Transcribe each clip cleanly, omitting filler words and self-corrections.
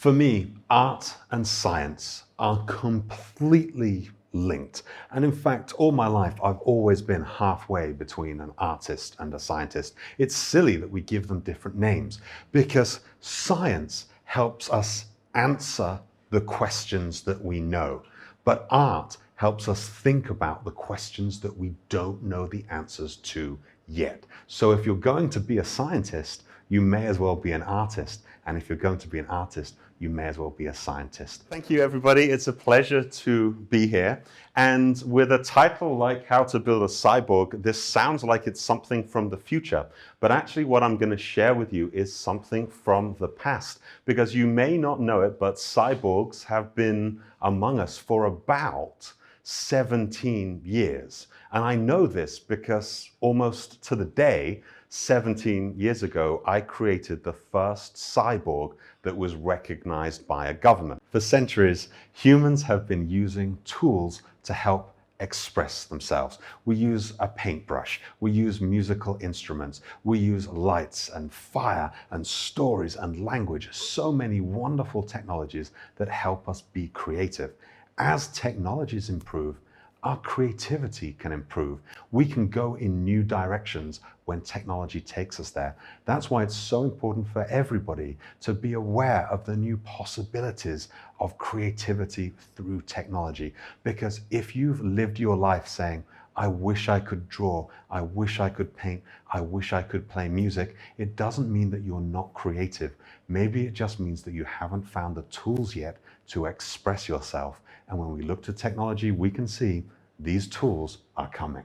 For me, art and science are completely linked. And in fact, all my life, I've always been halfway between an artist and a scientist. It's silly that we give them different names because science helps us answer the questions that we know, but art helps us think about the questions that we don't know the answers to yet. So if you're going to be a scientist, you may as well be an artist. And if you're going to be an artist, you may as well be a scientist. Thank you, everybody. It's a pleasure to be here. And with a title like How to Build a Cyborg, this sounds like it's something from the future. But actually what I'm going to share with you is something from the past. Because you may not know it, but cyborgs have been among us for about 17 years. And I know this because almost to the day, 17 years ago, I created the first cyborg that was recognized by a government. For centuries, humans have been using tools to help express themselves. We use a paintbrush, we use musical instruments, we use lights and fire and stories and language, so many wonderful technologies that help us be creative. As technologies improve, our creativity can improve. We can go in new directions when technology takes us there. That's why it's so important for everybody to be aware of the new possibilities of creativity through technology. Because if you've lived your life saying, I wish I could draw, I wish I could paint, I wish I could play music, it doesn't mean that you're not creative. Maybe it just means that you haven't found the tools yet to express yourself. And when we look to technology, we can see these tools are coming.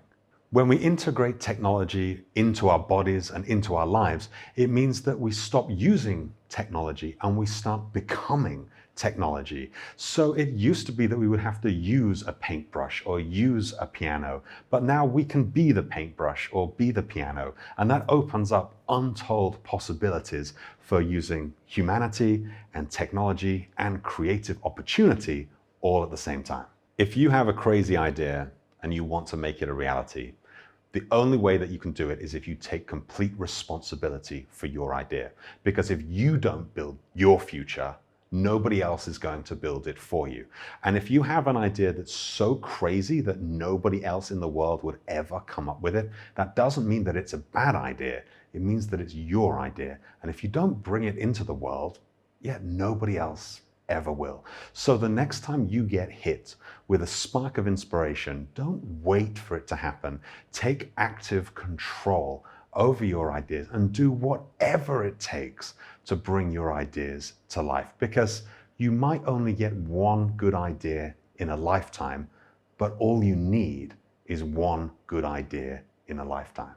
When we integrate technology into our bodies and into our lives, it means that we stop using technology and we start becoming technology. So it used to be that we would have to use a paintbrush or use a piano, but now we can be the paintbrush or be the piano, and that opens up untold possibilities for using humanity and technology and creative opportunity all at the same time. If you have a crazy idea and you want to make it a reality, the only way that you can do it is if you take complete responsibility for your idea. Because if you don't build your future, nobody else is going to build it for you. And if you have an idea that's so crazy that nobody else in the world would ever come up with it, that doesn't mean that it's a bad idea. It means that it's your idea. And if you don't bring it into the world, yet nobody else ever will. So the next time you get hit with a spark of inspiration, don't wait for it to happen. Take active control over your ideas and do whatever it takes to bring your ideas to life. Because you might only get one good idea in a lifetime, but all you need is one good idea in a lifetime.